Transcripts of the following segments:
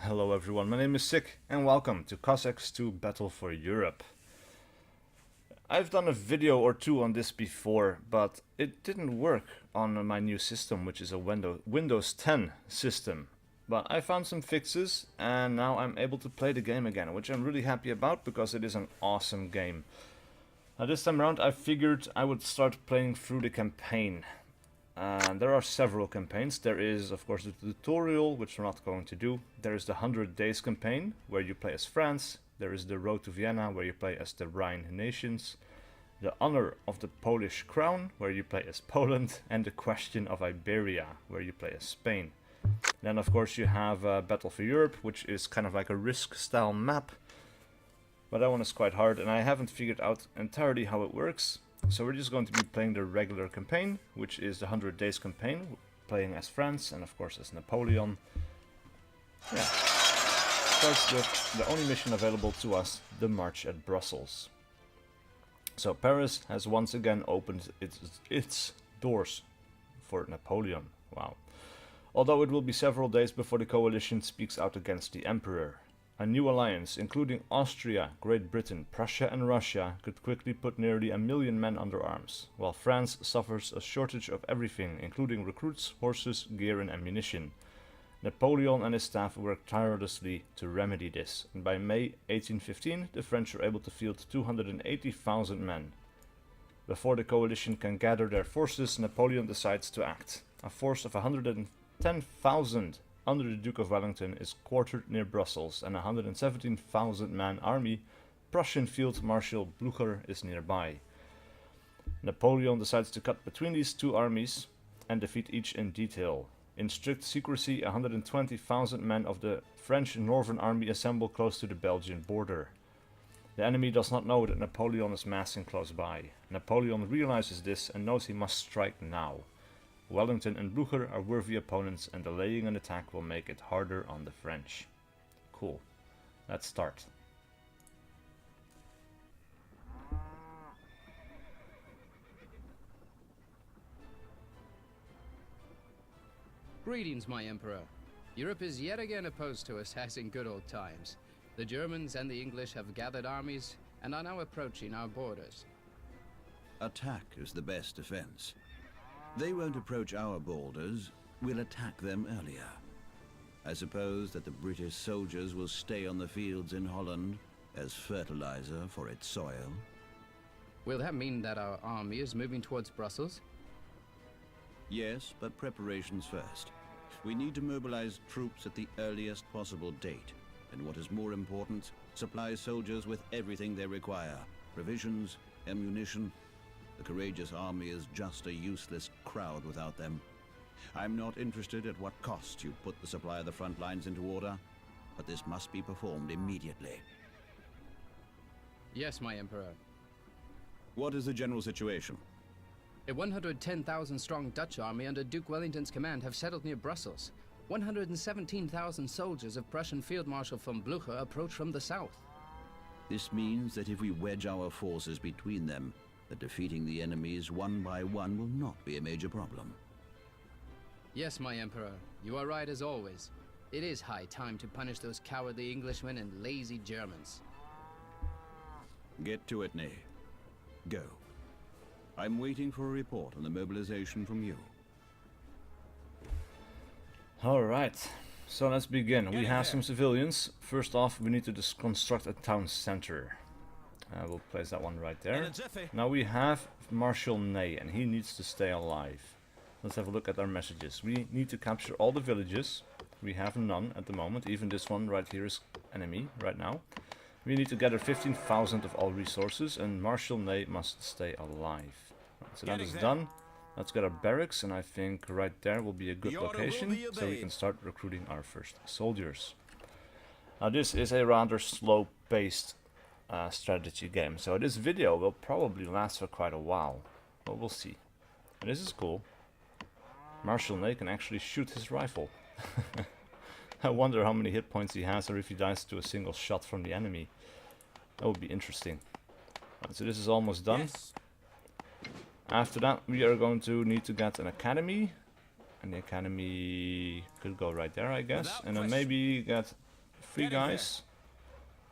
Hello everyone, my name is SiC and welcome to Cossacks 2 Battle for Europe. I've done a video or two on this before, but it didn't work on my new system, which is a Windows 10 system. But I found some fixes and now I'm able to play the game again, which I'm really happy about because it is an awesome game. Now this time around I figured I would start playing through the campaign. There are several campaigns. There is, of course, the tutorial, which we're not going to do. There is the 100 Days campaign, where you play as France. There is the Road to Vienna, where you play as the Rhine nations. The Honor of the Polish Crown, where you play as Poland. And the Question of Iberia, where you play as Spain. Then, of course, you have Battle for Europe, which is kind of like a Risk-style map. But that one is quite hard, and I haven't figured out entirely how it works. So we're just going to be playing the regular campaign, which is the 100 Days campaign, playing as France and of course as Napoleon. Yeah, starts with the only mission available to us, the March at Brussels. So Paris has once again opened its doors for Napoleon. Wow. Although it will be several days before the coalition speaks out against the Emperor. A new alliance, including Austria, Great Britain, Prussia and Russia, could quickly put nearly 1 million men under arms, while France suffers a shortage of everything, including recruits, horses, gear and ammunition. Napoleon and his staff worked tirelessly to remedy this, and by May 1815 the French were able to field 280,000 men. Before the coalition can gather their forces, Napoleon decides to act. A force of 110,000 under the Duke of Wellington is quartered near Brussels, and a 117,000-man army, Prussian Field Marshal Blücher, is nearby. Napoleon decides to cut between these two armies and defeat each in detail. In strict secrecy, 120,000 men of the French Northern Army assemble close to the Belgian border. The enemy does not know that Napoleon is massing close by. Napoleon realizes this and knows he must strike now. Wellington and Blücher are worthy opponents, and delaying an attack will make it harder on the French. Cool. Let's start. Greetings, my Emperor. Europe is yet again opposed to us as in good old times. The Germans and the English have gathered armies and are now approaching our borders. Attack is the best defense. They won't approach our borders, we'll attack them earlier. I suppose that the British soldiers will stay on the fields in Holland as fertilizer for its soil. Will that mean that our army is moving towards Brussels? Yes, but preparations first. We need to mobilize troops at the earliest possible date, and what is more important, supply soldiers with everything they require. Provisions, ammunition. The courageous army is just a useless crowd without them. I'm not interested at what cost you put the supply of the front lines into order, but this must be performed immediately. Yes, my Emperor. What is the general situation? A 110,000-strong Dutch army under Duke Wellington's command have settled near Brussels. 117,000 soldiers of Prussian Field Marshal von Blücher approach from the south. This means that if we wedge our forces between them, that defeating the enemies one by one will not be a major problem. Yes, my Emperor. You are right as always. It is high time to punish those cowardly Englishmen and lazy Germans. Get to it, Ney. Go. I'm waiting for a report on the mobilization from you. Alright, so let's begin. We have some civilians. First off, we need to construct a town center. We'll place that one right there. Now we have Marshal Ney, and he needs to stay alive. Let's have a look at our messages. We need to capture all the villages. We have none at the moment. Even this one right here is enemy right now. We need to gather 15,000 of all resources, and Marshal Ney must stay alive. Right, so that is done. Let's get our barracks, and I think right there will be a good location, so we can start recruiting our first soldiers. Now this is a rather slow-paced strategy game, so this video will probably last for quite a while, but we'll see. And this is cool. Marshal Ney can actually shoot his rifle. I wonder how many hit points he has, or if he dies to a single shot from the enemy. That would be interesting. Right, so this is almost done. Yes. After that we are going to need to get an academy, and the academy could go right there, I guess. Without And then question. maybe get three guys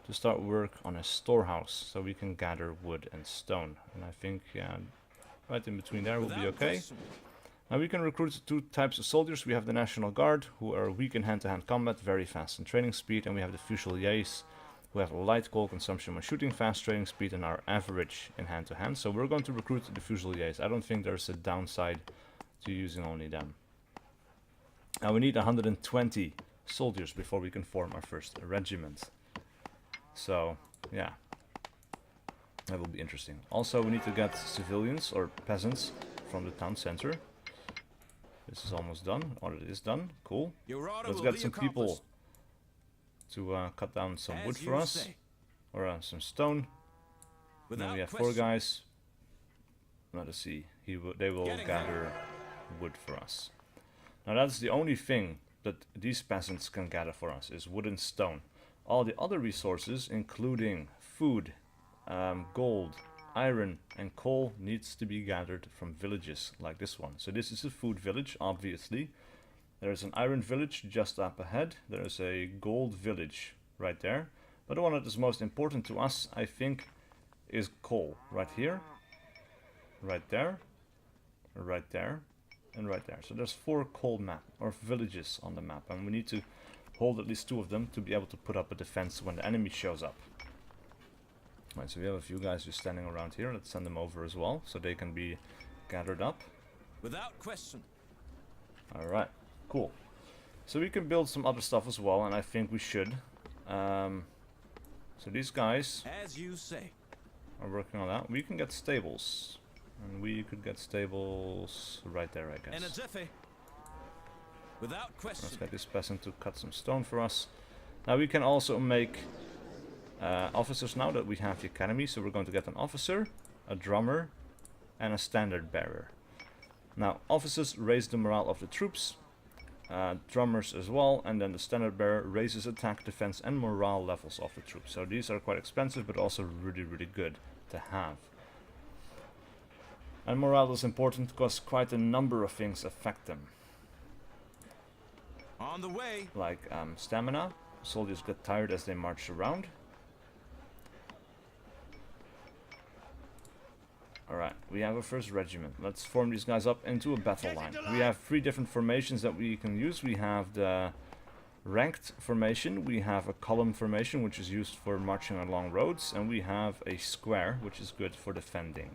to start work on a storehouse, so we can gather wood and stone. And I think, yeah, right in between there will be okay. Now we can recruit two types of soldiers. We have the National Guard, who are weak in hand-to-hand combat, very fast in training speed, and we have the Fusiliers, who have light coal consumption when shooting, fast training speed, and are average in hand-to-hand. So we're going to recruit the Fusiliers. I don't think there's a downside to using only them. Now we need 120 soldiers before we can form our first regiment. So, yeah, that will be interesting. Also, we need to get civilians or peasants from the town center. This is almost done, or it is done. Cool. Let's get some people to cut down some wood for us, or some stone. And then we have 4 guys. Let us see. They will gather wood for us. Now that's the only thing that these peasants can gather for us, is wood and stone. All the other resources, including food, gold, iron and coal, needs to be gathered from villages like this one. So this is a food village, obviously. There is an iron village just up ahead. There is a gold village right there. But the one that is most important to us, I think, is coal. Right here, right there, right there, and right there. So there's 4 coal map or villages on the map, and we need to hold at least 2 of them to be able to put up a defense when the enemy shows up. Right, so we have a few guys just standing around here. Let's send them over as well, so they can be gathered up. Without question. Alright, cool. So we can build some other stuff as well, and I think we should. So these guys, as you say, are working on that. We can get stables. And we could get stables right there, I guess. In a jiffy. Without question. Let's get this peasant to cut some stone for us. Now we can also make officers now that we have the academy. So we're going to get an officer, a drummer, and a standard bearer. Now officers raise the morale of the troops, drummers as well, and then the standard bearer raises attack, defense, and morale levels of the troops. So these are quite expensive, but also really, really good to have. And morale is important because quite a number of things affect them. On the way. Like stamina. Soldiers get tired as they march around. Alright, we have a first regiment. Let's form these guys up into a battle line. We have 3 different formations that we can use. We have the ranked formation, we have a column formation, which is used for marching along roads, and we have a square, which is good for defending.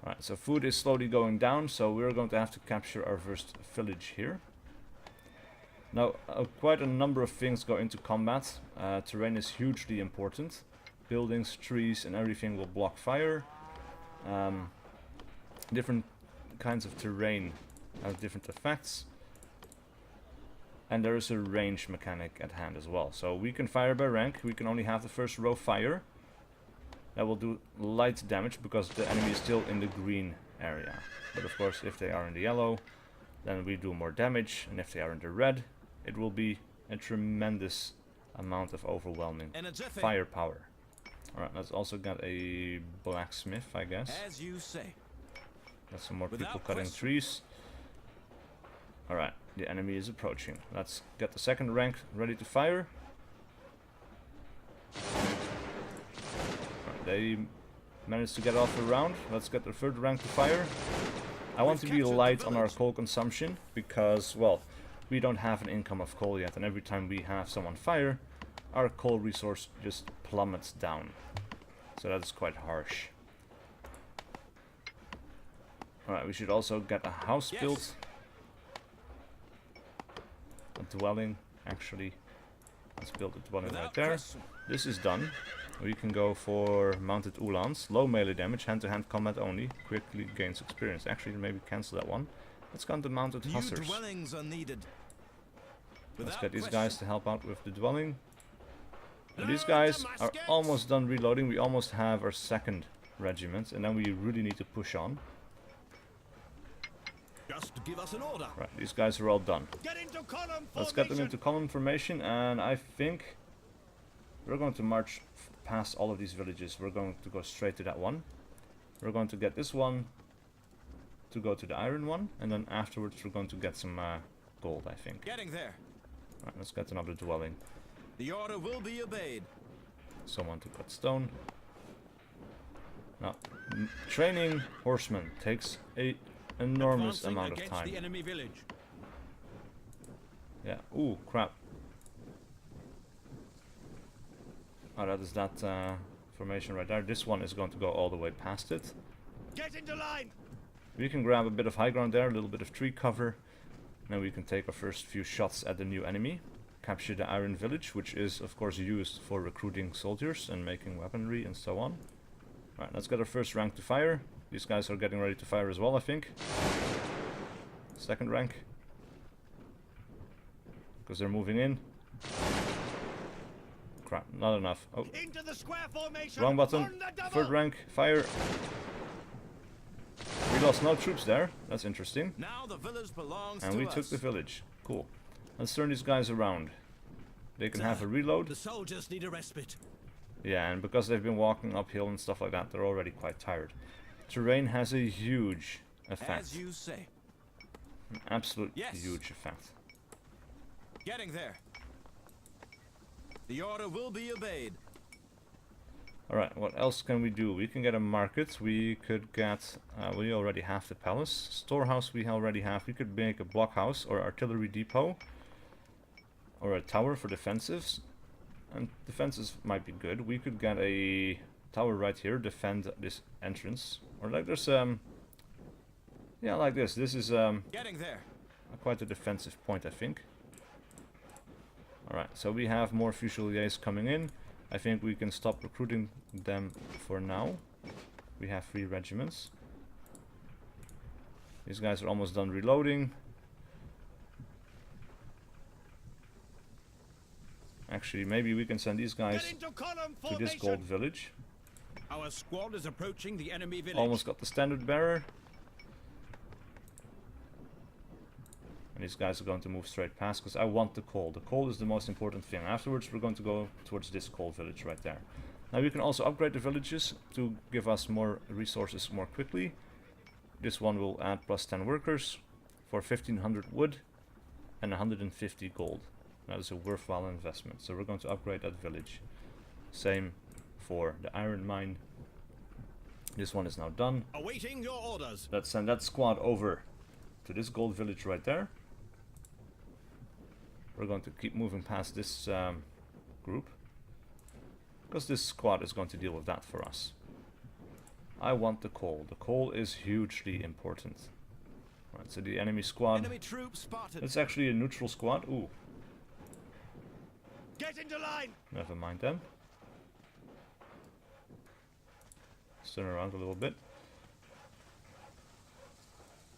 Alright, so food is slowly going down, so we're going to have to capture our first village here. Now, quite a number of things go into combat. Terrain is hugely important. Buildings, trees, and everything will block fire. Different kinds of terrain have different effects. And there is a range mechanic at hand as well. So we can fire by rank. We can only have the first row fire. That will do light damage because the enemy is still in the green area. But of course, if they are in the yellow, then we do more damage. And if they are in the red, it will be a tremendous amount of overwhelming firepower. Alright, let's also get a blacksmith, I guess. As you say. Got some more people cutting trees. Alright, the enemy is approaching. Let's get the second rank ready to fire. They managed to get off the round. Let's get the third rank to fire. I want to be light on our coal consumption because, well, we don't have an income of coal yet, and every time we have someone fire, our coal resource just plummets down. So that is quite harsh. Alright, we should also get a house built. A dwelling, actually. Let's build a dwelling right there. This is done. We can go for mounted Uhlans. Low melee damage, hand-to-hand combat only. Quickly gains experience. Actually, maybe cancel that one. Let's go on the mounted hussars. Dwellings are needed. Let's get these guys to help out with the dwelling. And these guys are almost done reloading. We almost have our second regiment, and then we really need to push on. Just give us an order. Right, these guys are all done. Let's get them into column formation, and I think we're going to march past all of these villages. We're going to go straight to that one. We're going to get this one to go to the iron one, and then afterwards we're going to get some gold, I think. Getting there. Right, let's get another dwelling. The order will be obeyed. Someone to cut stone. Now, training horsemen takes a enormous Advancing amount of against time. the enemy village. Yeah. Ooh, crap. Oh, that is that formation right there. This one is going to go all the way past it. Get into line. We can grab a bit of high ground there, a little bit of tree cover. Then we can take our first few shots at the new enemy. Capture the iron village, which is of course used for recruiting soldiers and making weaponry and so on. Alright, let's get our first rank to fire. These guys are getting ready to fire as well, I think. Second rank. Because they're moving in. Crap, not enough. Oh, Into the square formation. wrong button. On the double. Third rank, fire. We lost no troops there. That's interesting. Now the village belongs And to we us. took the village. Cool. Let's turn these guys around. They can have a reload. The soldiers need a respite. Yeah, and because they've been walking uphill and stuff like that, they're already quite tired. Terrain has a huge effect. As you say. An absolute Yes. huge effect. Getting there. The order will be obeyed. Alright, what else can we do? We can get a market. We could get... we already have the palace. Storehouse we already have. We could make a blockhouse or artillery depot. Or a tower for defensives. And defenses might be good. We could get a tower right here, defend this entrance. Or like there's yeah, like this. This is Getting there. quite a defensive point, I think. Alright, so we have more fusiliers coming in. I think we can stop recruiting them for now. We have 3 regiments. These guys are almost done reloading. Actually, maybe we can send these guys Get into column to this formation. gold village. Our squad is approaching the enemy village. Almost got the standard bearer. And these guys are going to move straight past because I want the coal. The coal is the most important thing. Afterwards we're going to go towards this coal village right there. Now we can also upgrade the villages to give us more resources more quickly. This one will add plus 10 workers for 1500 wood and 150 gold. That is a worthwhile investment. So we're going to upgrade that village. Same for the iron mine. This one is now done. Awaiting your orders. Let's send that squad over to this gold village right there. We're going to keep moving past this group. Because this squad is going to deal with that for us. I want the coal. The coal is hugely important. Right, so the enemy squad. Enemy troops spotted. It's actually a neutral squad. Ooh, Get into line. never mind then. Let's turn around a little bit.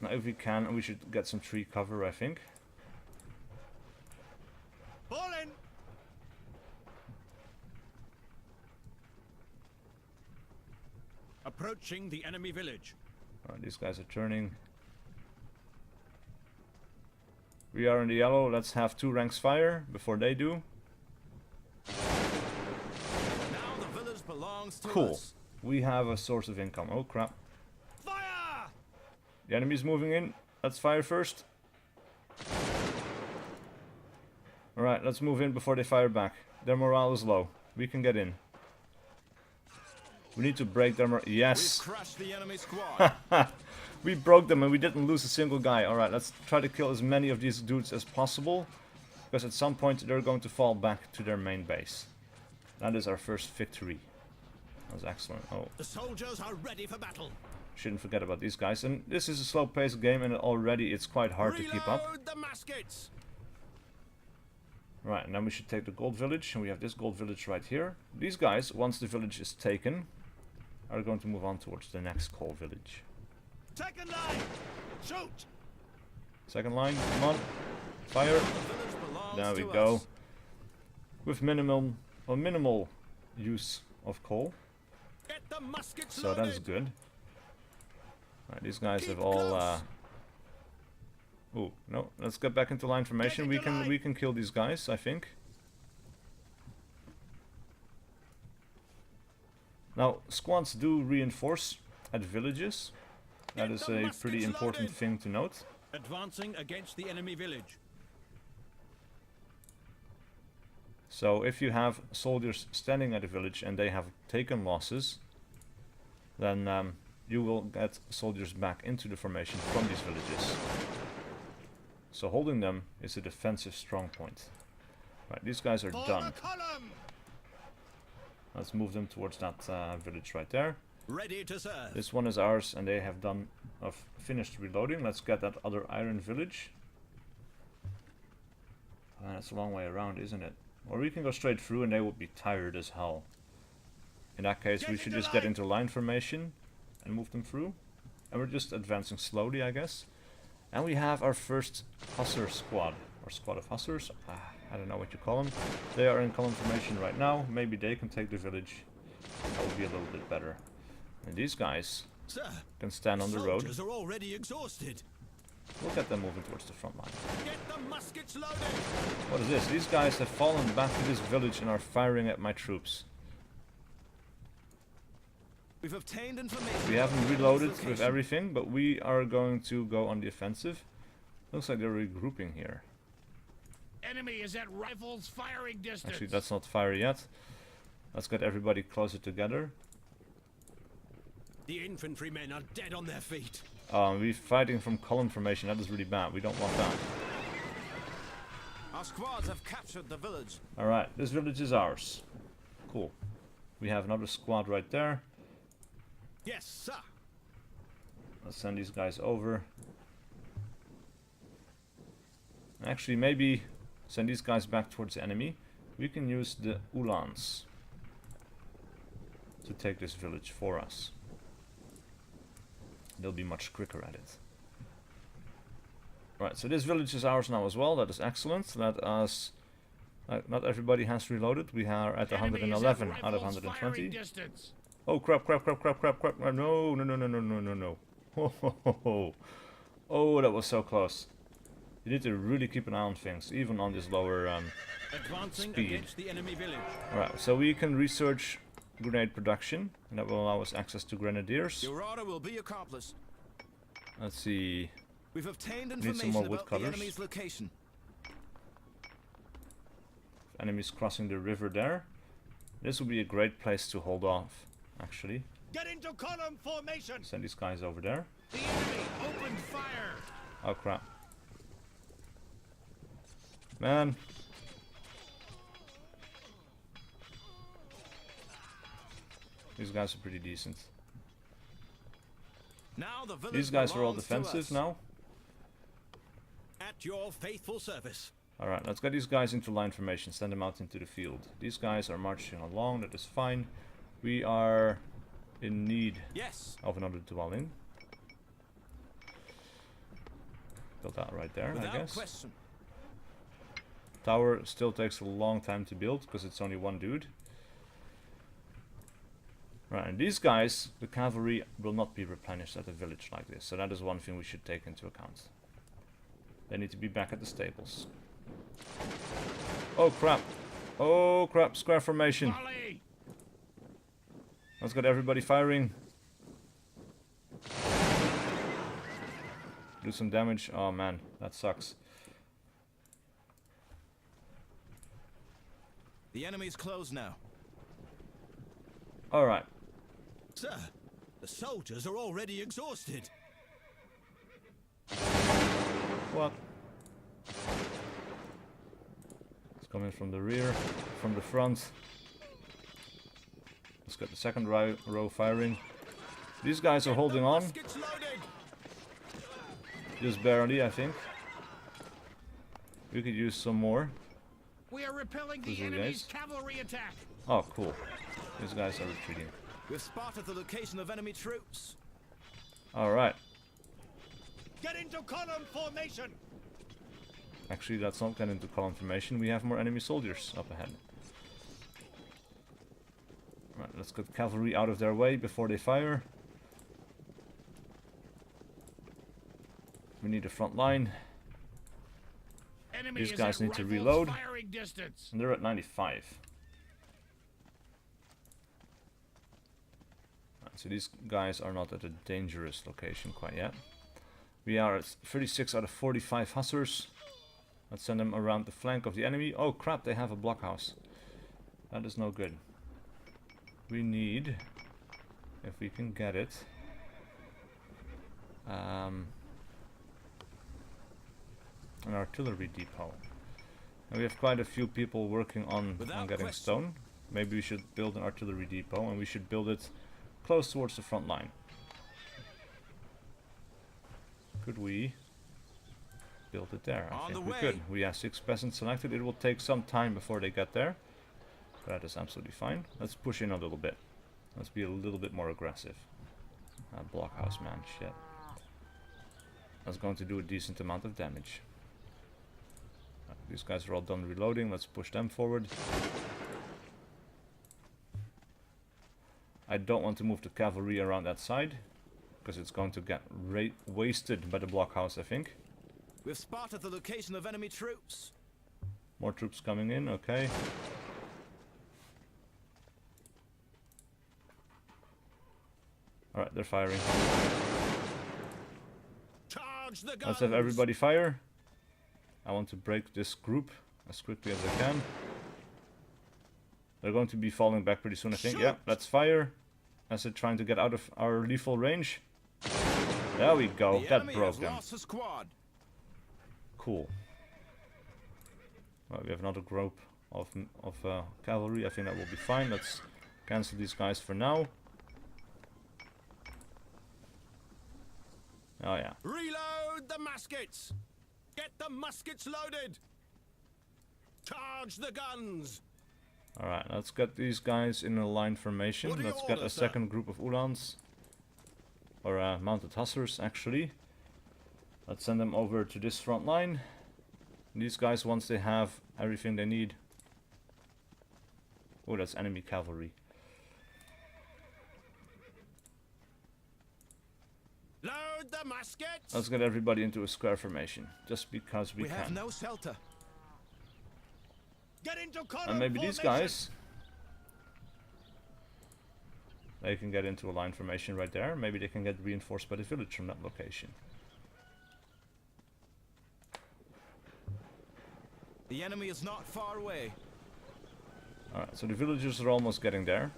Now if we can, we should get some tree cover, I think. Fall in. Approaching the enemy village. Alright, these guys are turning. We are in the yellow. Let's have 2 ranks fire before they do. Now the village belongs to Cool. us. We have a source of income. Oh crap. Fire! The enemy's moving in. Let's fire first. Alright, let's move in before they fire back. Their morale is low. We can get in. We need to break their morale. Yes! We've crushed the enemy squad. We broke them and we didn't lose a single guy. Alright, let's try to kill as many of these dudes as possible. Because at some point they're going to fall back to their main base. That is our first victory. That was excellent. Oh, The soldiers are ready for battle. shouldn't forget about these guys. And this is a slow-paced game and already it's quite hard to keep up. Reload the muskets. Right, now we should take the gold village. And we have this gold village right here. These guys, once the village is taken, are going to move on towards the next coal village. Second line. Shoot. Second line, come on. Fire. The village belongs There we to go. us. With minimal use of coal. Get the muskets So loaded. that's good. Right, these guys Keep have all close. Ooh, no, let's get back into line formation. Get into line. We can kill these guys, I think. Now, squads do reinforce at villages. That Get is the a muskets pretty important loaded. thing to note. Advancing against the enemy village. So if you have soldiers standing at a village and they have taken losses, then you will get soldiers back into the formation from these villages. So holding them is a defensive strong point. Right, these guys are For done. the column! Let's move them towards that village right there. Ready to serve. This one is ours, and they have finished reloading. Let's get that other iron village. That's a long way around, isn't it? Or we can go straight through, and they would be tired as hell. In that case, we should just get into line formation and move them through. And we're just advancing slowly, I guess. And we have our first Hussar squad, or squad of Hussars. I don't know what you call them. They are in column formation right now. Maybe they can take the village. That would be a little bit better. And these guys Sir, can stand on the road. soldiers are already exhausted. Look at them moving towards the front line. Get the muskets loaded! What is this? These guys have fallen back to this village and are firing at my troops. We've obtained information. We haven't reloaded with everything, but we are going to go on the offensive. Looks like they're regrouping here. Enemy is at rifles firing distance. Actually, that's not fire yet. Let's get everybody closer together. The infantrymen are dead on their feet. We're fighting from column formation. That is really bad. We don't want that. Our squads have captured the village. Alright, this village is ours. Cool. We have another squad right there. Yes, sir. Let's send these guys over. Actually, maybe send these guys back towards the enemy. We can use the Uhlans to take this village for us. They'll be much quicker at it. Right, so this village is ours now as well. That is excellent. Let us... not everybody has reloaded. We are at 111 out of 120. Oh crap, crap, crap, crap, crap, crap. No, no, no, no, no, no, no, no. Ho, ho, ho, ho. Oh, that was so close. You need to really keep an eye on things, even on this lower Advancing speed. against the enemy village. Alright, so we can research grenade production, and that will allow us access to grenadiers. Your order will be accomplished. Let's see. We've obtained Need some information more about the woodcutters. enemy's location. Enemies crossing the river there. This would be a great place to hold off, actually. Get into column formation! Send these guys over there. The enemy opened fire! Oh crap. Man. These guys are pretty decent. Now the village These guys are all belongs to defensive us. now. At your faithful service. Alright, let's get these guys into line formation, send them out into the field. These guys are marching along, that is fine. We are in need Yes. of another dwelling. Build that right there, Without I guess. question. Tower still takes a long time to build, because it's only one dude. Right, and these guys, the cavalry, will not be replenished at a village like this. So that is one thing we should take into account. They need to be back at the stables. Oh crap! Oh crap, square formation. Volley! Let's get everybody firing. Do some damage. Oh man, that sucks. The enemy's close now. Alright. Sir, the soldiers are already exhausted. What? It's coming from the rear, from the front. Let's get the second row firing. These guys are holding on. Muskets loaded. Just barely, I think. We could use some more. We are repelling the Those are enemy's guys. cavalry attack! Oh, cool. These guys are retreating. We've spotted the location of enemy troops. Alright. Get into column formation! Actually, let's not get into column formation. We have more enemy soldiers up ahead. Right, let's get cavalry out of their way before they fire. We need a front line. Enemy These is guys at need to rifles reload. firing distance! And they're at 95. Right, so these guys are not at a dangerous location quite yet. We are at 36 out of 45 Hussars. Let's send them around the flank of the enemy. Oh crap, they have a blockhouse. That is no good. We need, if we can get it, an artillery depot. And we have quite a few people working on getting stone. Maybe we should build an artillery depot, and we should build it close towards the front line. Could we build it there? I think we could. We have 6 peasants selected. It will take some time before they get there. That is absolutely fine. Let's push in a little bit. Let's be a little bit more aggressive. Blockhouse, man, shit. That's going to do a decent amount of damage. These guys are all done reloading. Let's push them forward. I don't want to move the cavalry around that side, because it's going to get wasted by the blockhouse, I think. We've spotted the location of enemy troops. More troops coming in, okay. Alright, they're firing. Charge the guns. Let's have everybody fire. I want to break this group as quickly as I can. They're going to be falling back pretty soon, I think. Yeah, let's fire. As they're trying to get out of our lethal range. There we go. That broke them. Cool. Well, we have another group of cavalry. I think that will be fine. Let's cancel these guys for now. Oh yeah. Reload the muskets. Get the muskets loaded. Charge the guns. Alright, let's get these guys in a line formation. Let's get a second group of Uhlans. Or mounted hussars, actually. Let's send them over to this front line. These guys, once they have everything they need... Oh, that's enemy cavalry. Load the muskets. Let's get everybody into a square formation. Just because we can. Have no shelter. Get into column And maybe these formation. guys... They can get into a line formation right there. Maybe they can get reinforced by the village from that location. The enemy is not far away. Alright, so the villagers are almost getting there.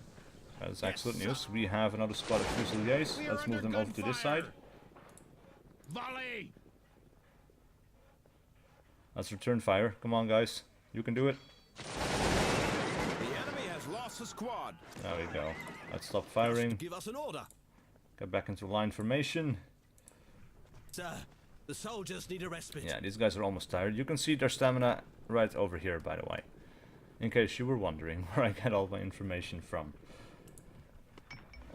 That's excellent news. We have another squad of fusiliers. Let's move them over to this side. Volley! Let's return fire. Come on, guys. You can do it. The enemy has lost a squad. There we go. Let's stop firing. Give us an order. Get back into line formation. Sir, the soldiers need a respite. Yeah, these guys are almost tired. You can see their stamina right over here, by the way. In case you were wondering where I get all my information from.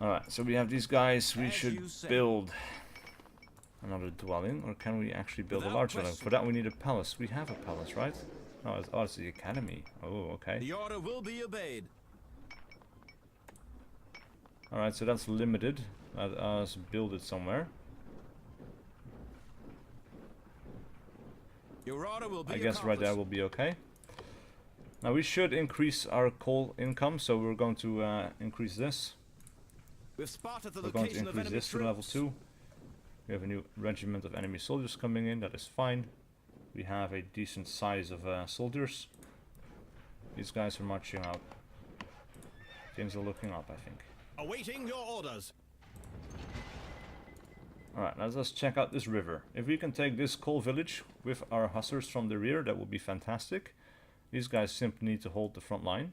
Alright, so we have these guys. We should build another dwelling. Or can we actually build a large dwelling? For that we need a palace. We have a palace, right? Oh, it's the academy. Oh, okay. The order will be obeyed. Alright, so that's limited. Let us build it somewhere. Your order will be I guess right there will be okay. Now we should increase our coal income, so we're going to increase this. We've spotted the We're going to location of increase enemy this to level troops. 2. We have a new regiment of enemy soldiers coming in, that is fine. We have a decent size of soldiers. These guys are marching out. Things are looking up, I think. Awaiting your orders. Alright, let's just check out this river. If we can take this coal village with our hussars from the rear, that would be fantastic. These guys simply need to hold the front line.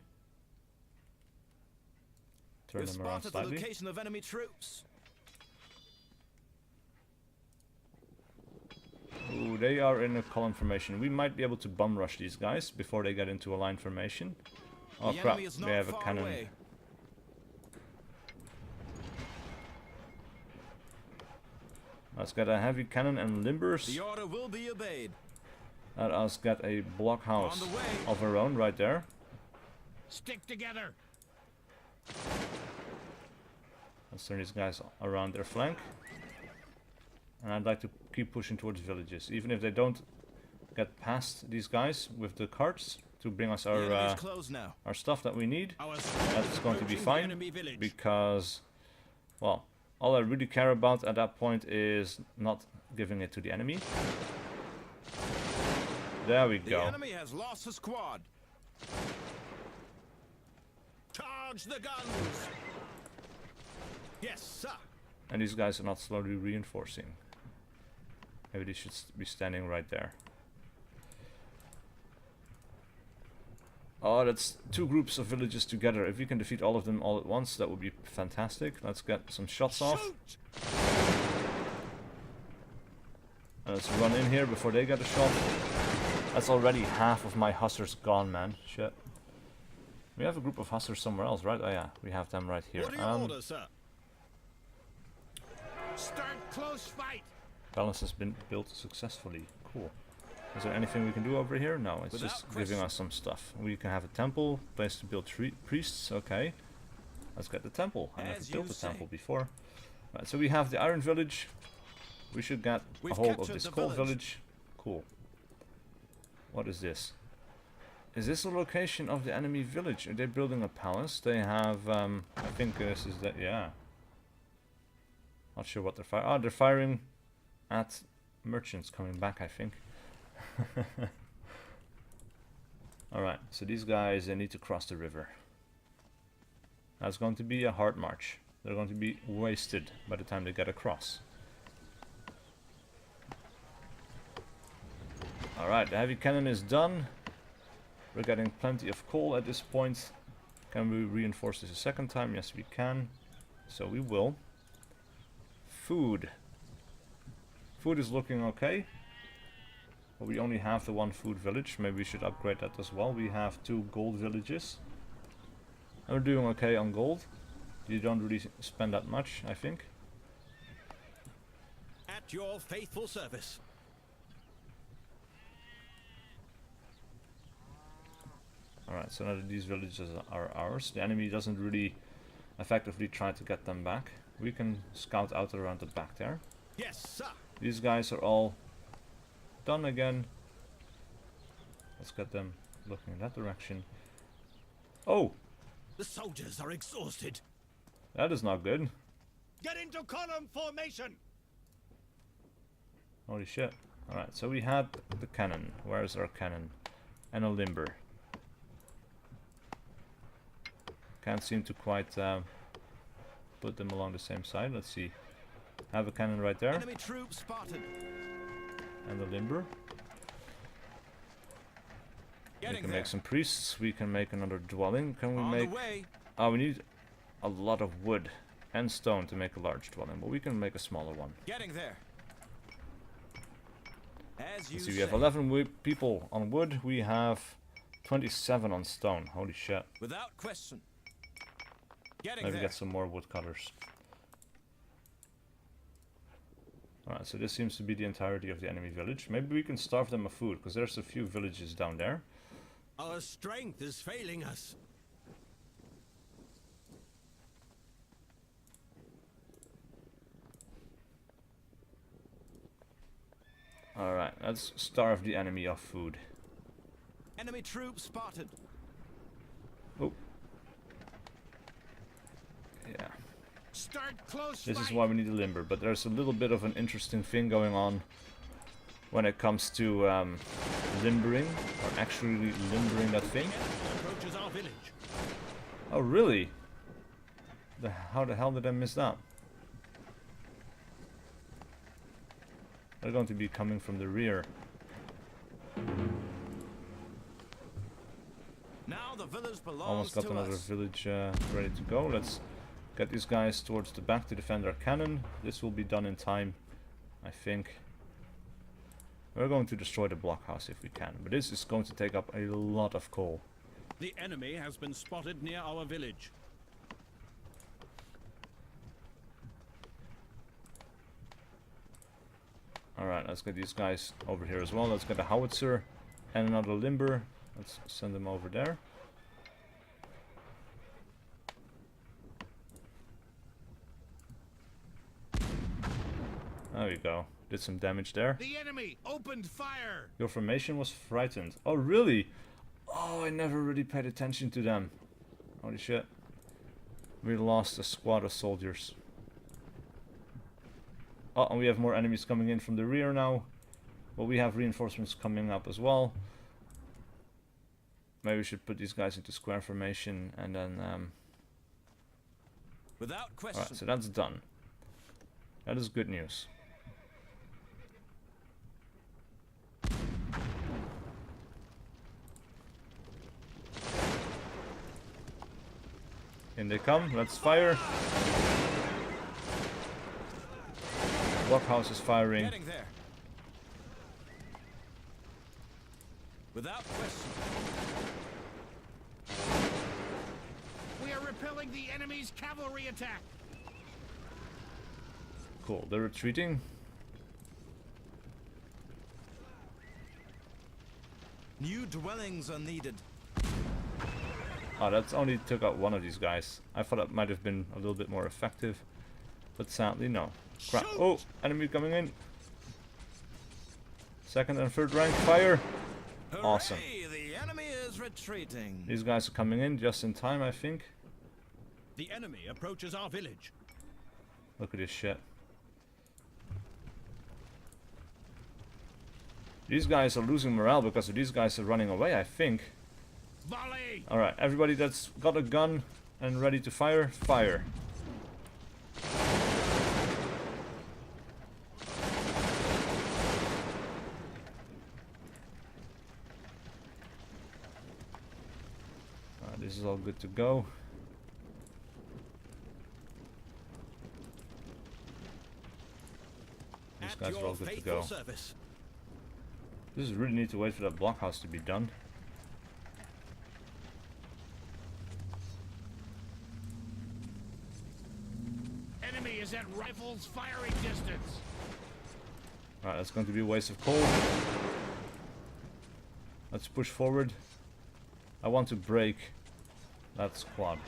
Turn We've them around spotted the slightly. location of enemy troops. Ooh, they are in a column formation. We might be able to bum rush these guys before they get into a line formation. Oh The crap, enemy is they not have a far cannon. away. Let's get a heavy cannon and limbers. The order will be obeyed. Let us get a blockhouse On the way. of our own right there. Stick together. Let's turn these guys around their flank. And I'd like to keep pushing towards villages. Even if they don't get past these guys with the carts to bring us The enemy is our close now. stuff that we need. Our squad That's is going to be approaching the fine. enemy village. Because, well, all I really care about at that point is not giving it to the enemy. There we The go. enemy has lost a squad. Charge the guns! Yes, sir. And these guys are not slowly reinforcing. Maybe they should be standing right there. Oh, that's 2 groups of villages together. If we can defeat all of them all at once, that would be fantastic. Let's get some shots off. And let's run in here before they get a shot. That's already half of my hussars gone, man. Shit. We have a group of hussars somewhere else, right? Oh yeah, we have them right here. What are your orders, sir? Start close fight. Balance has been built successfully. Cool. Is there anything we can do over here? No, it's just giving us some stuff. We can have a temple, place to build priests. Okay. Let's get the temple. I never built the temple before. Right, so we have the iron village. We should get a hold of this coal village. Cool. What is this? Is this the location of the enemy village? Are they building a palace? They have, I think this is that, yeah. Not sure what they're firing. Oh, they're firing at merchants coming back, I think. Alright, so these guys, they need to cross the river. That's going to be a hard march. They're going to be wasted by the time they get across. Alright, the heavy cannon is done. We're getting plenty of coal at this point. Can we reinforce this a second time? Yes, we can. So we will. Food. Food is looking okay. But we only have the 1 food village. Maybe we should upgrade that as well. We have 2 gold villages. And we're doing okay on gold. You don't really spend that much, I think. At your faithful service. Alright, so now that these villages are ours, the enemy doesn't really effectively try to get them back. We can scout out around the back there. Yes, sir. These guys are all done again. Let's get them looking in that direction. Oh! The soldiers are exhausted. That is not good. Get into column formation. Holy shit. Alright, so we had the cannon. Where is our cannon? And a limber. Can't seem to quite put them along the same side. Let's see. Have a cannon right there. Enemy troops spotted. And the limber. We Getting can there. make some priests. We can make another dwelling. Can we On make... the way. Oh, we need a lot of wood and stone to make a large dwelling. But we can make a smaller one. Getting there. As you Let's see, say. we have 11 people on wood. We have 27 on stone. Holy shit. Without question. Getting Maybe there. get some more woodcutters. Alright, so this seems to be the entirety of the enemy village. Maybe we can starve them of food, because there's a few villages down there. Our strength is failing us. Alright, let's starve the enemy of food. Enemy troops spotted. Oh. Yeah. Start close This fight. is why we need a limber, but there's a little bit of an interesting thing going on when it comes to limbering, or actually limbering that thing. Approaches our village. Oh really? How the hell did I miss that? They're going to be coming from the rear. Now the village belongs Almost got to another us. village ready to go. Let's get these guys towards the back to defend our cannon. This will be done in time, I think. We're going to destroy the blockhouse if we can, but this is going to take up a lot of coal. The enemy has been spotted near our village. Alright, let's get these guys over here as well. Let's get a howitzer and another limber. Let's send them over there. There we go. Did some damage there. The enemy opened fire. Your formation was frightened. Oh, really? Oh, I never really paid attention to them. Holy shit. We lost a squad of soldiers. Oh, and we have more enemies coming in from the rear now. But we have reinforcements coming up as well. Maybe we should put these guys into square formation and then Without question. Alright, so that's done. That is good news. In they come, let's fire. Blockhouse is firing. Getting there. Without question. We are repelling the enemy's cavalry attack. Cool, they're retreating. New dwellings are needed. Oh, that's only took out one of these guys. I thought that might have been a little bit more effective. But sadly, no. Crap. Oh, enemy coming in. Second and third rank, fire. Awesome. Hooray, the enemy is retreating. These guys are coming in just in time, I think. The enemy approaches our village. Look at this shit. These guys are losing morale because these guys are running away, I think. Volley! Alright, everybody that's got a gun and ready to fire, fire. This is all good to go. These guys are all good to go. Service. This is really need to wait for that blockhouse to be done. Enemy is at rifles firing distance. Alright, that's going to be a waste of coal. Let's push forward. I want to break that squad.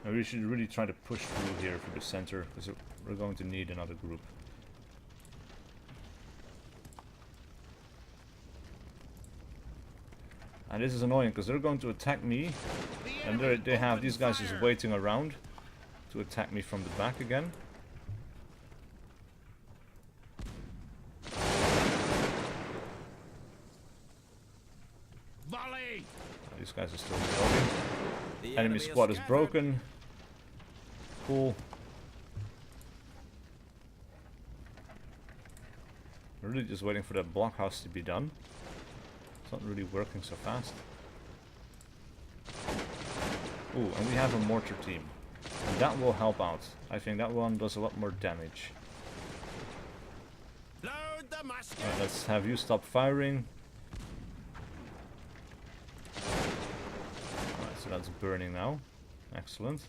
And we should really try to push through here for the center, because we're going to need another group. And this is annoying, because they're going to attack me, and they have these guys just waiting around to attack me from the back again. Volley! These guys are still reloading. The Enemy squad is scattered. broken. Cool. We're really just waiting for that blockhouse to be done. It's not really working so fast. Ooh, and we have a mortar team. And that will help out. I think that one does a lot more damage. Load the musket. Alright, let's have you stop firing. Alright, so that's burning now. Excellent.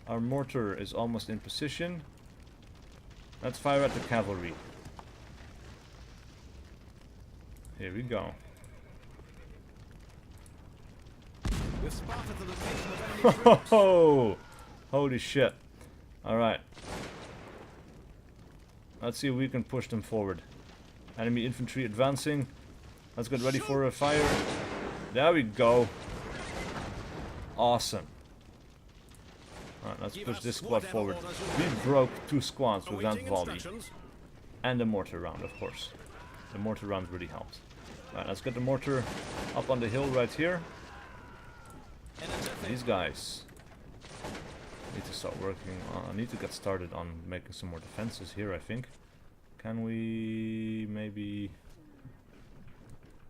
Our mortar is almost in position. Let's fire at the cavalry. Here we go. We've spotted the location of enemy troops. Oh, holy shit. Alright. Let's see if we can push them forward. Enemy infantry advancing. Let's get ready for a fire. There we go. Awesome. Alright, let's push this squad forward. We broke 2 squads with that Awaiting volley. instructions. And the mortar round, of course. The mortar round really helped. Alright, let's get the mortar up on the hill right here. These guys need to start working on, I need to get started on making some more defenses here, I think. Can we maybe...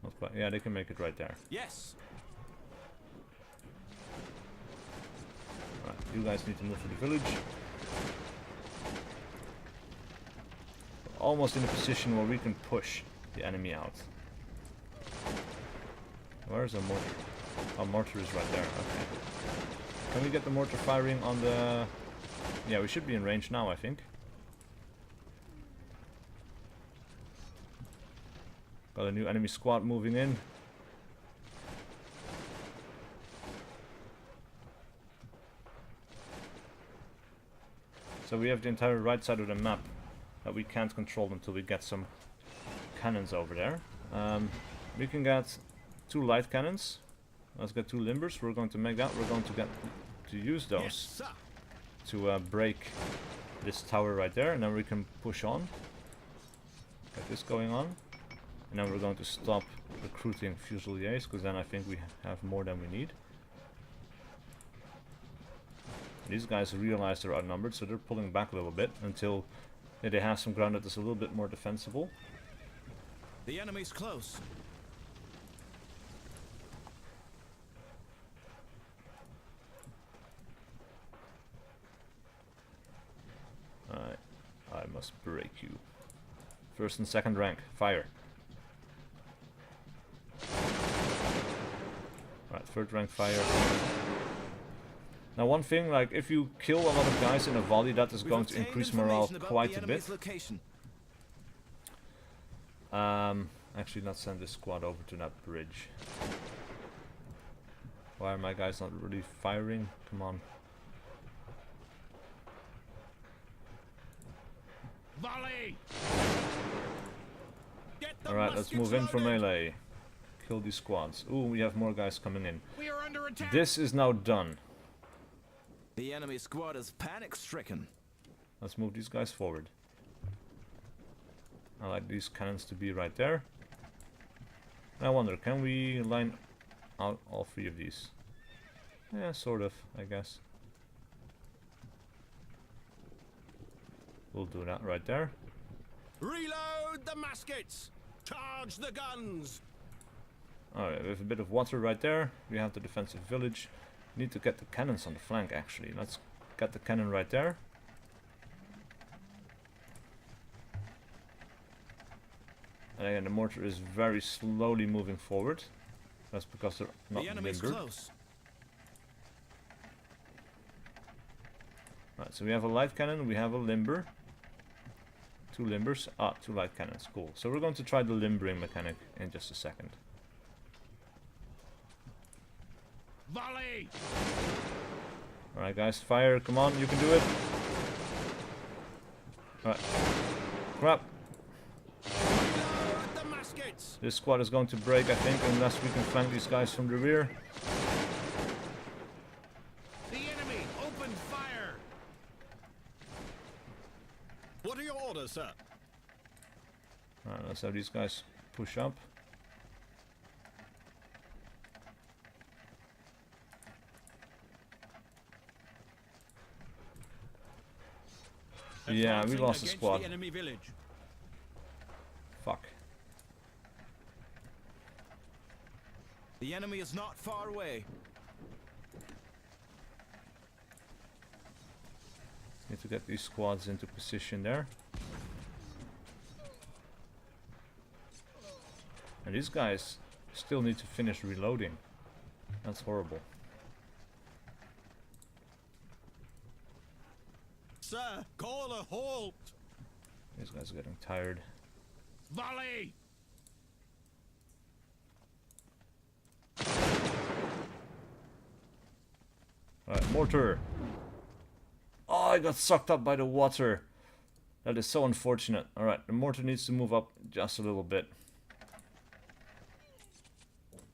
Not quite, yeah, they can make it right there. Yes. Alright, you guys need to move to the village. We're almost in a position where we can push the enemy out. Where's our mortar? Our mortar is right there, okay. Can we get the mortar firing on the... Yeah, we should be in range now, I think. Got a new enemy squad moving in. So we have the entire right side of the map that we can't control until we get some cannons over there. We can get 2 light cannons. Let's get 2 limbers. We're going to make that. We're going to get to use those Yes, sir. to break this tower right there, and then we can push on. Get this going on, and then we're going to stop recruiting fusiliers, because then I think we have more than we need. These guys realize they're outnumbered, so they're pulling back a little bit until they have some ground that is a little bit more defensible. The enemy's close. I must break you. First and second rank, fire. Right, third rank, fire. Now one thing, like if you kill a lot of guys in a volley, that is going to increase morale quite a bit. Actually not send this squad over to that bridge. Why are my guys not really firing? Come on. Volley! Alright, let's move in for melee. Kill these squads. Ooh, we have more guys coming in. We are under attack. This is now done. The enemy squad is panic-stricken. Let's move these guys forward. I like these cannons to be right there. I wonder, can we line out all three of these? Yeah, sort of, I guess. We'll do that right there. Reload the muskets! Charge the guns! Alright, we have a bit of water right there. We have the defensive village. Need to get the cannons on the flank actually. Let's get the cannon right there. And again, the mortar is very slowly moving forward. That's because they're not The enemy's limbered. close. Right, so we have a light cannon, we have a limber. 2 limbers. Ah, 2 light cannons. Cool. So we're going to try the limbering mechanic in just a second. Volley! Alright guys, fire, come on, you can do it. Alright. Crap. Reload the muskets! This squad is going to break, I think, unless we can flank these guys from the rear. The enemy opened fire! What are your orders, sir? Alright, let's have these guys push up. Yeah, we Advancing lost the against squad. The enemy village. Fuck. The enemy is not far away. Need to get these squads into position there. And these guys still need to finish reloading. That's horrible. Sir, call a halt! These guys are getting tired. Volley! Alright, mortar! Oh, I got sucked up by the water! That is so unfortunate. Alright, the mortar needs to move up just a little bit.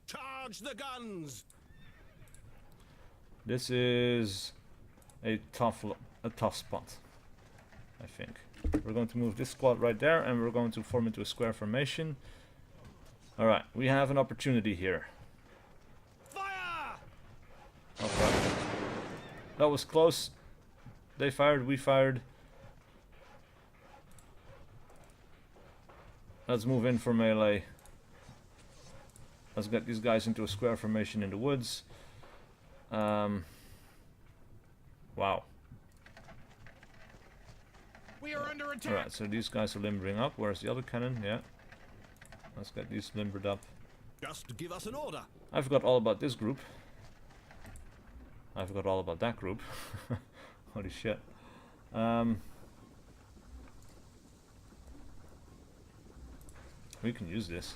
Charge the guns! This is a tough spot, I think. We're going to move this squad right there, and we're going to form into a square formation. Alright, we have an opportunity here. Fire! Okay. That was close. They fired, we fired. Let's move in for melee. Let's get these guys into a square formation in the woods. Wow. We are under attack! Alright, so these guys are limbering up. Where's the other cannon? Yeah. Let's get these limbered up. Just give us an order. I forgot all about this group. I forgot all about that group. Holy shit. We can use this.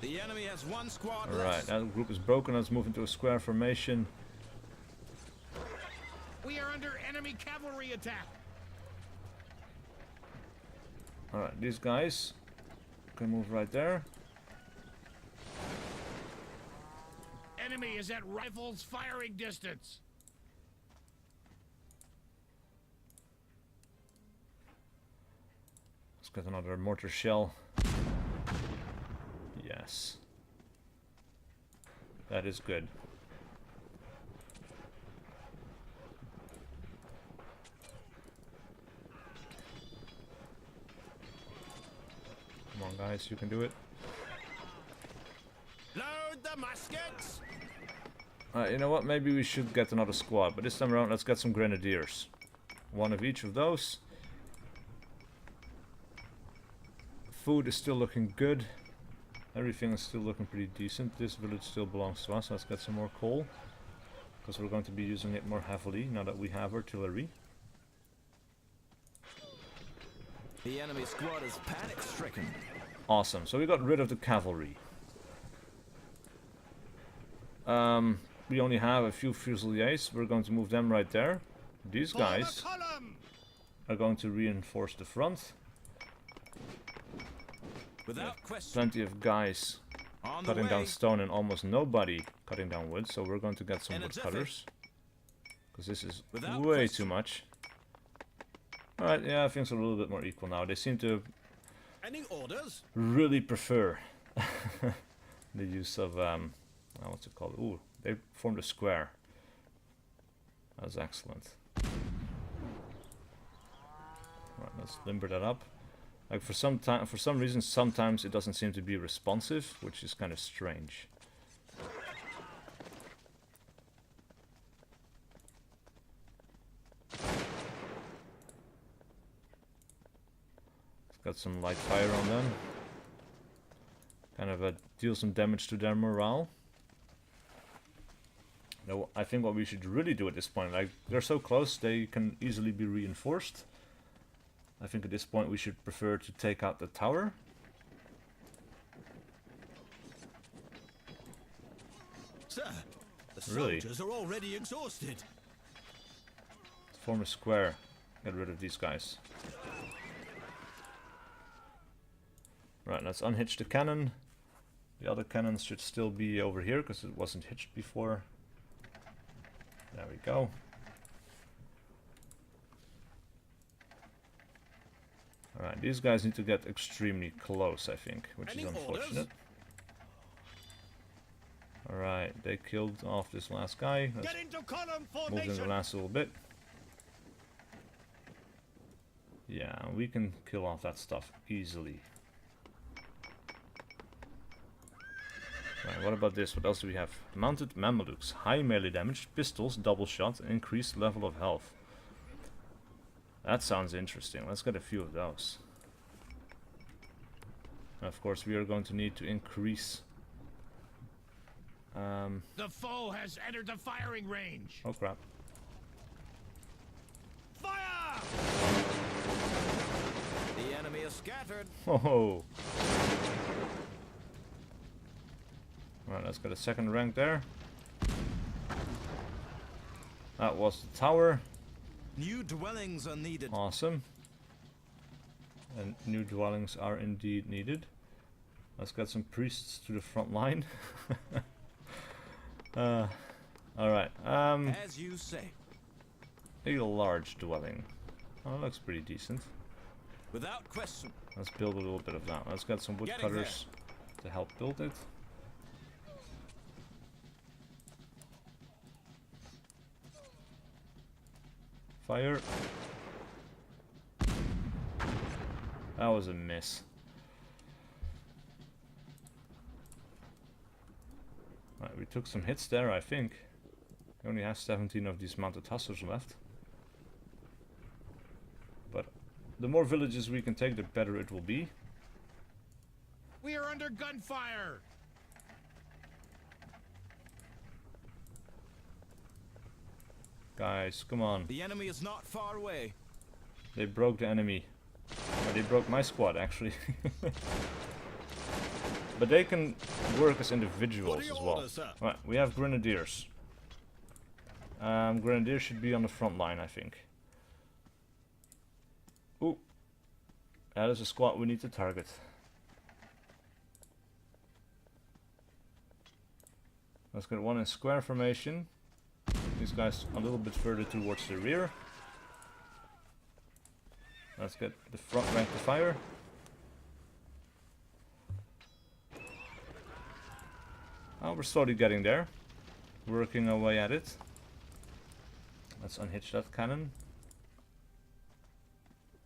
The enemy has one squad Alright, less. that group is broken. Let's move into a square formation. We are under enemy cavalry attack! Alright, these guys can move right there. Enemy is at rifles firing distance! Let's get another mortar shell. Yes. That is good. Come on, guys, you can do it. Load the muskets! Alright, you know what? Maybe we should get another squad, but this time around, let's get some grenadiers. One of each of those. Food is still looking good. Everything is still looking pretty decent. This village still belongs to us. Let's get some more coal, because we're going to be using it more heavily now that we have artillery. The enemy squad is panic-stricken. Awesome. So we got rid of the cavalry. We only have a few fusiliers. We're going to move them right there. These guys are going to reinforce the front. Without question. Plenty of guys On the cutting down way. stone and almost nobody cutting down wood. So we're going to get some woodcutters, because this is Without way question. too much. Alright, yeah, things are a little bit more equal now. They seem to Any orders? really prefer the use of, what's it called? Ooh, they formed a square. That's excellent. Right, let's limber that up. Like for some reason, sometimes it doesn't seem to be responsive, which is kind of strange. Got some light fire on them. Kind of deal some damage to their morale. No, I think what we should really do at this point, like they're so close, they can easily be reinforced. I think at this point we should prefer to take out the tower. Sir, the Really? soldiers are already exhausted. Form a square. Get rid of these guys. Right, let's unhitch the cannon. The other cannons should still be over here because it wasn't hitched before. There we go. Alright, these guys need to get extremely close, I think, which Any is unfortunate. orders? Alright, they killed off this last guy. Let's Get into column move them the formation. last little bit. Yeah, we can kill off that stuff easily. Right, what about this? What else do we have? Mounted Mamelukes. High melee damage, pistols, double shot, increased level of health. That sounds interesting. Let's get a few of those. And of course, we are going to need to increase... The foe has entered the firing range. oh crap. Fire! The enemy is scattered. Oh! Alright, let's get a second rank there. That was the tower. New dwellings are needed. Awesome. And new dwellings are indeed needed. Let's get some priests to the front line. Alright, As you say. a large dwelling. Oh, that looks pretty decent. Without question. Let's build a little bit of that. Let's get some Getting woodcutters to help build it. Fire. That was a miss. Right, we took some hits there, I think. We only have 17 of these mounted hussars left. But the more villages we can take, the better it will be. We are under gunfire. Guys, come on. The enemy is not far away. They broke the enemy. Or they broke my squad, actually. But they can work as individuals as well. orders, sir? Right, we have grenadiers. Grenadiers should be on the front line, I think. Ooh. That is a squad we need to target. Let's get one in square formation. These guys a little bit further towards the rear. Let's get the front rank to fire. We're slowly getting there. Working our way at it. Let's unhitch that cannon.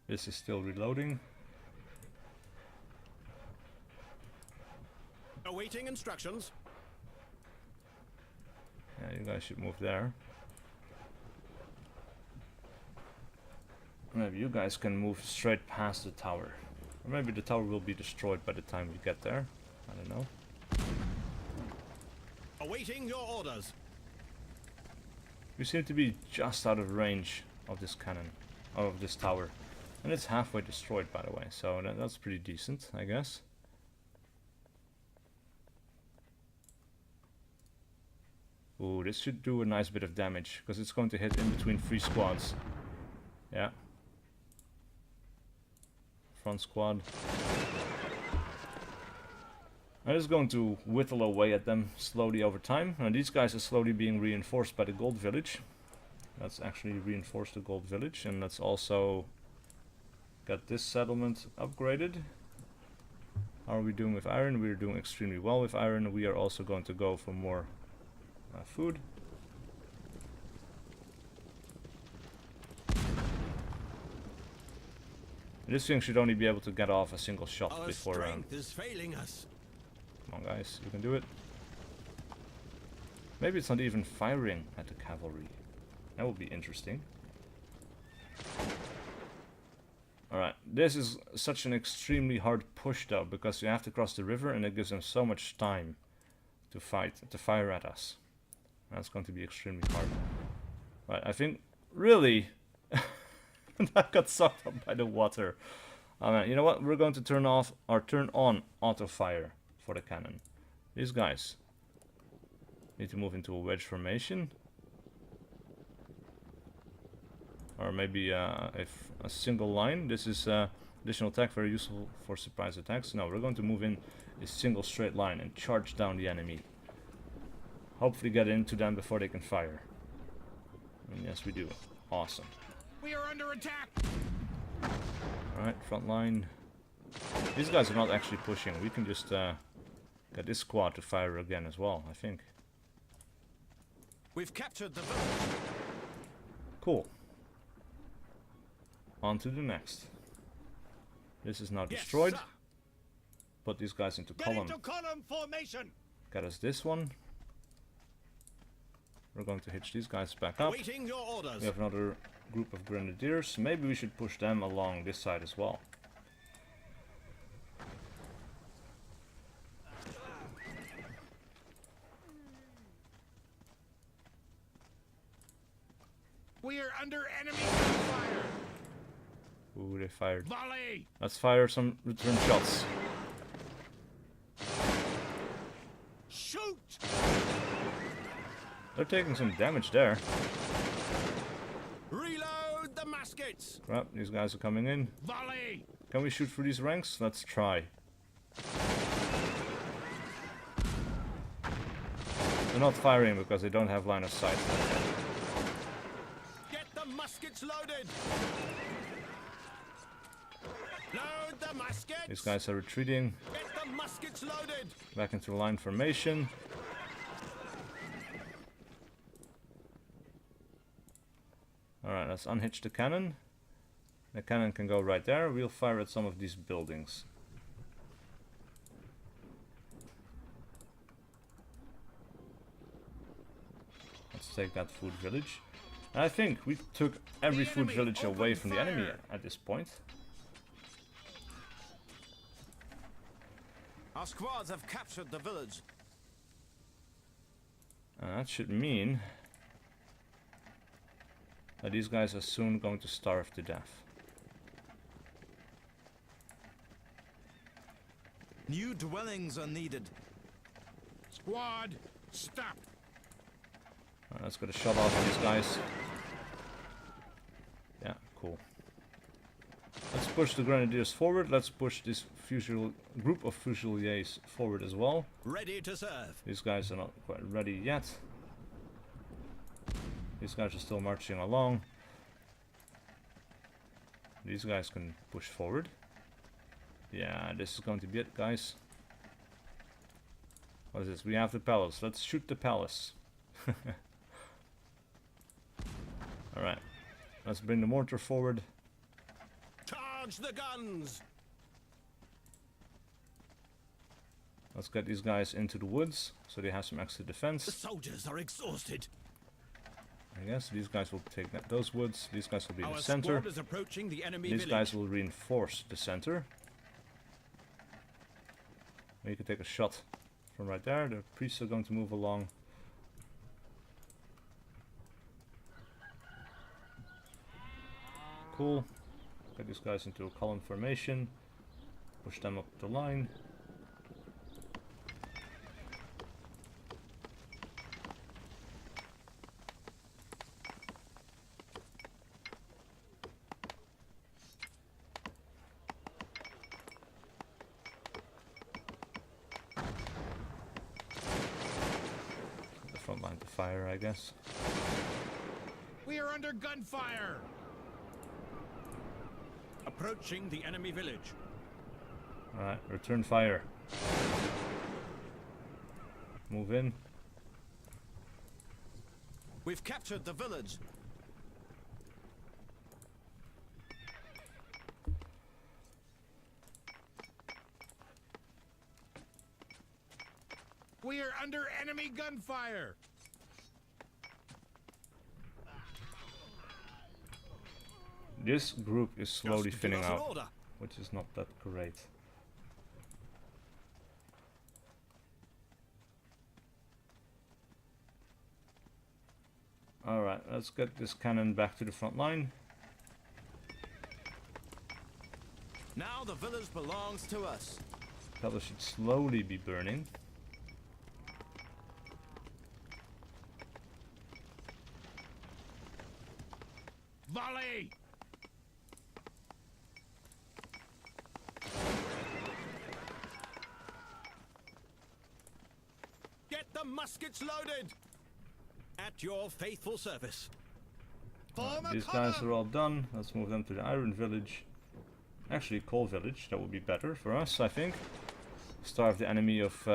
This is still reloading. Awaiting instructions. Yeah, you guys should move there. Maybe you guys can move straight past the tower. Or maybe the tower will be destroyed by the time we get there. I don't know. Awaiting your orders. We seem to be just out of range of this cannon. Of this tower. And it's halfway destroyed, by the way. So that's pretty decent, I guess. Ooh, this should do a nice bit of damage. Because it's going to hit in between 3 squads. Yeah. Front squad. And it's going to whittle away at them slowly over time. And these guys are slowly being reinforced by the gold village. Let's actually reinforce the gold village. And let's also get this settlement upgraded. How are we doing with iron? We're doing extremely well with iron. We are also going to go for more food. This thing should only be able to get off a single shot Our before. strength is failing us. Come on, guys, you can do it. Maybe it's not even firing at the cavalry. That would be interesting. Alright, this is such an extremely hard push though, because you have to cross the river and it gives them so much time to fire at us. That's going to be extremely hard. Right, I think, really, that got sucked up by the water. You know what, we're going to turn on auto fire for the cannon. These guys need to move into a wedge formation. Or maybe a single line. This is additional attack, very useful for surprise attacks. No, we're going to move in a single straight line and charge down the enemy. Hopefully get into them before they can fire. And yes, we do. Awesome. We are under attack. Alright, front line. These guys are not actually pushing. We can just get this squad to fire again as well, I think. We've captured the village. Cool. On to the next. This is now destroyed. Yes, Put these guys into Get column. into column formation. Get us this one. We're going to hitch these guys back up. Awaiting your orders. We have another group of grenadiers. Maybe we should push them along this side as well. We are under enemy fire. Ooh, they fired. Volley. Let's fire some return shots. Shoot. They're taking some damage there. Reload the muskets. Crap, these guys are coming in. Volley. Can we shoot through these ranks? Let's try. They're not firing because they don't have line of sight. Get the muskets loaded. Load the muskets. These guys are retreating Get the muskets loaded. back into line formation. Alright, let's unhitch the cannon. The cannon can go right there. We'll fire at some of these buildings. Let's take that food village. And I think we took every The food enemy village away opened from the enemy fire. at this point. Our squads have captured the village. That should mean that these guys are soon going to starve to death. New dwellings are needed. Squad, stop. Let's get a shot off of these guys. Yeah, cool. Let's push the grenadiers forward. Let's push this group of fusiliers forward as well. Ready to serve. These guys are not quite ready yet. These guys are still marching along. These guys can push forward. Yeah, this is going to be it, guys. What is this? We have the palace. Let's shoot the palace. Alright. Let's bring the mortar forward. Charge the guns! Let's get these guys into the woods so they have some extra The defense. soldiers are exhausted. I guess these guys will take those woods. These guys will be in Our the center. squad is approaching the enemy These village. guys will reinforce the center. You can take a shot from right there. The priests are going to move along. Cool. Get these guys into a column formation. Push them up the line. The front line to fire, I guess. We are under gunfire! Approaching the enemy village. Alright, return fire. Move in. We've captured the village. We are under enemy gunfire! This group is slowly Just give thinning us an out, order. which is not that great. Alright, let's get this cannon back to the front line. Now the village belongs to us. Palace should slowly be burning. Volley! Get the muskets loaded. At your faithful service. Form a These guys column! are all done. Let's move them to the Iron Village. Actually, Coal Village. That would be better for us, I think. Starve the enemy of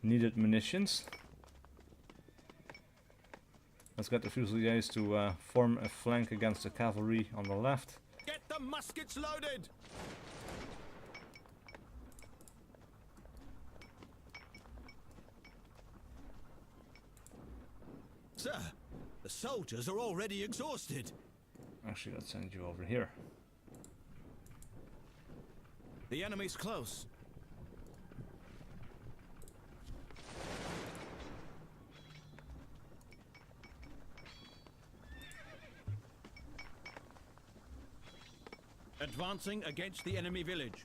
needed munitions. Let's get the Fusiliers to form a flank against the cavalry on the left. Get the muskets loaded. Sir, the soldiers are already exhausted. Actually, let's send you over here. The enemy's close. Advancing against the enemy village.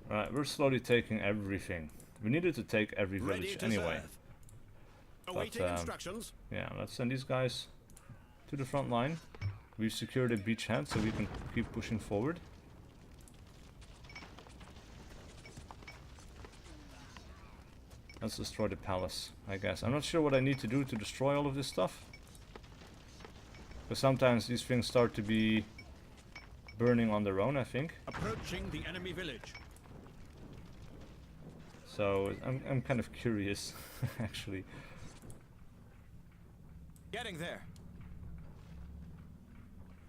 Alright, we're slowly taking everything. We needed to take every Ready village to anyway. serve. Awaiting instructions. Yeah, let's send these guys to the front line. We've secured a beachhead so we can keep pushing forward. Let's destroy the palace, I guess. I'm not sure what I need to do to destroy all of this stuff. Because sometimes these things start to be burning on their own, I think. Approaching the enemy village. So I'm kind of curious, actually. Getting there.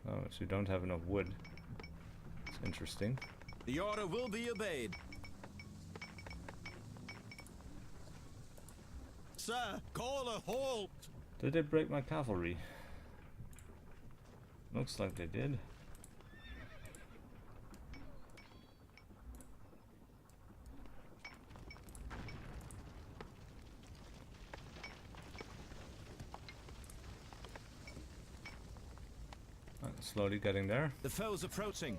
Oh, so we don't have enough wood. It's interesting. The order will be obeyed. Sir, call a halt. Did they break my cavalry? Looks like they did. Slowly getting there. The foe's approaching.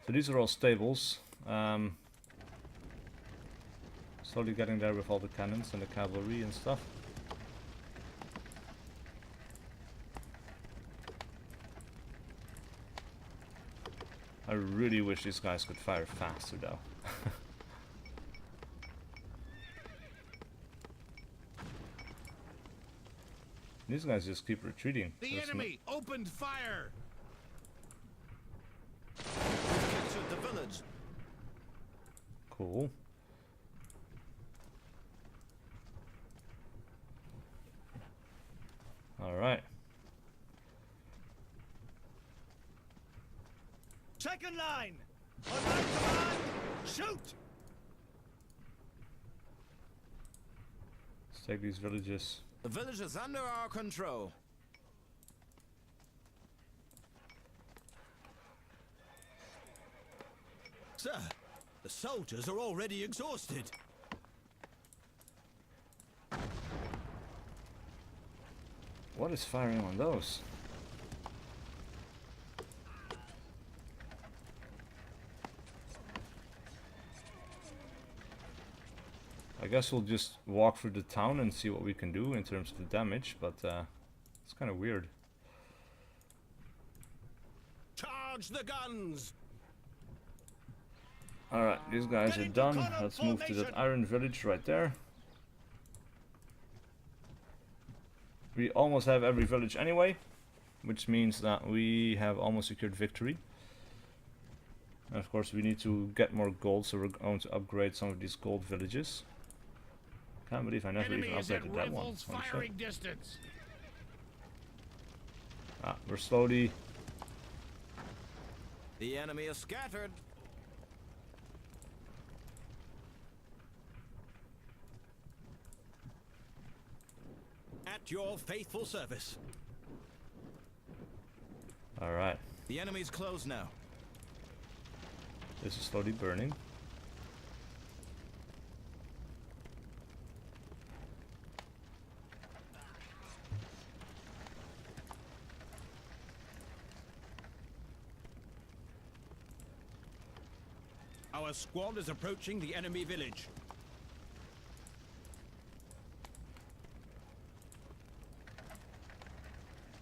So these are all stables. Slowly getting there with all the cannons and the cavalry and stuff. I really wish these guys could fire faster though. These guys just keep retreating. The enemy opened fire. Captured the village. Cool. Alright. Second line. On my command, shoot! Let's take these villages. The village is under our control. Sir, the soldiers are already exhausted. What is firing on those? I guess we'll just walk through the town and see what we can do in terms of the damage, but it's kind of weird. Charge the guns! Alright, these guys are done. Let's move to that iron village right there. We almost have every village anyway, which means that we have almost secured victory. And of course we need to get more gold, so we're going to upgrade some of these gold villages. Can't believe I never Enemy even is at upgraded that one. rifles Holy shit. firing distance. Ah, we're slowly... The enemy is scattered. At your faithful service. Alright, The enemy's close now. this is slowly burning. Our squad is approaching the enemy village.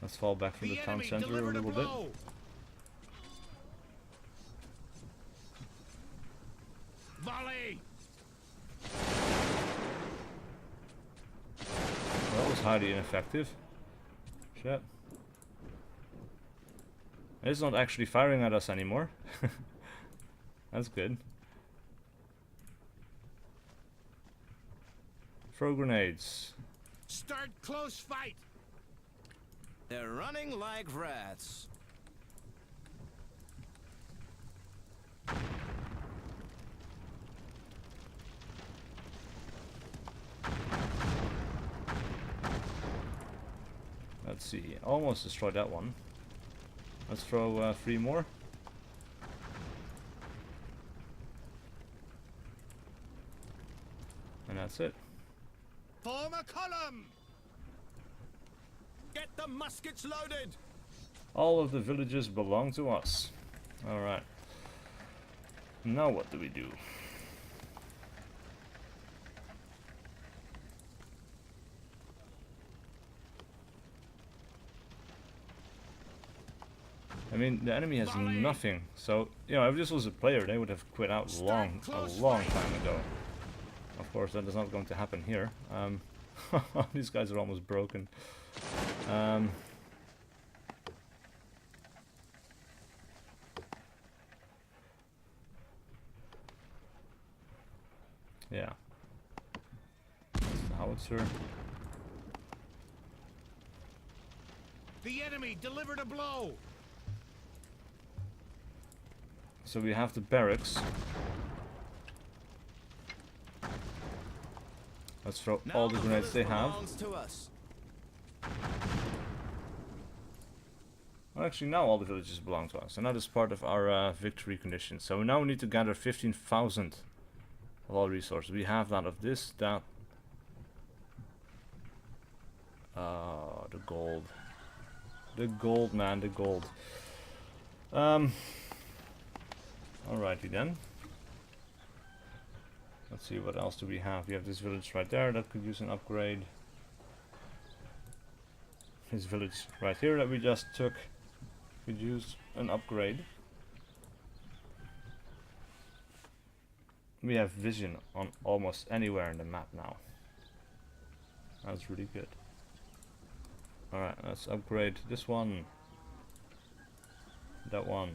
Let's fall back from the town enemy center a delivered little bit. blow. Volley. That was highly ineffective. Shit. It's not actually firing at us anymore. That's good. Throw grenades. Start close fight. They're running like rats. Let's see. Almost destroyed that one. Let's throw 3 more. And that's it. Form a column. Get the muskets loaded! All of the villages belong to us. Alright. Now what do we do? I mean, the enemy has Volley. nothing. So, you know, if this was a player, they would have quit out a long time ago. Of course, that is not going to happen here. These guys are almost broken. Yeah. That's the howitzer. The enemy delivered a blow. So we have the barracks. Let's throw all the grenades they have. To us. Well, actually, now all the villages belong to us, and that is part of our victory condition. So now we need to gather 15,000 of all resources. We have that of this, that. The gold. The gold, man, the gold. Alrighty then. Let's see, what else do we have? We have this village right there that could use an upgrade. This village right here that we just took could use an upgrade. We have vision on almost anywhere in the map now. That's really good. Alright, let's upgrade this one. That one.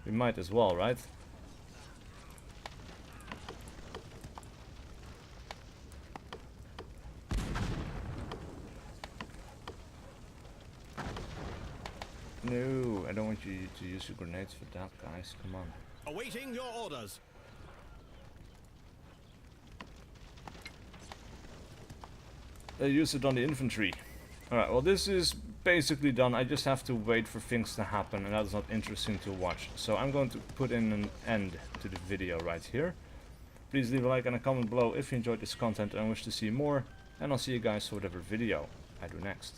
We might as well, right? No, I don't want you to use your grenades for that, guys. Come on. Awaiting your orders. Use it on the infantry. Alright, well this is basically done. I just have to wait for things to happen, and that's not interesting to watch. So I'm going to put in an end to the video right here. Please leave a like and a comment below if you enjoyed this content and wish to see more. And I'll see you guys for whatever video I do next.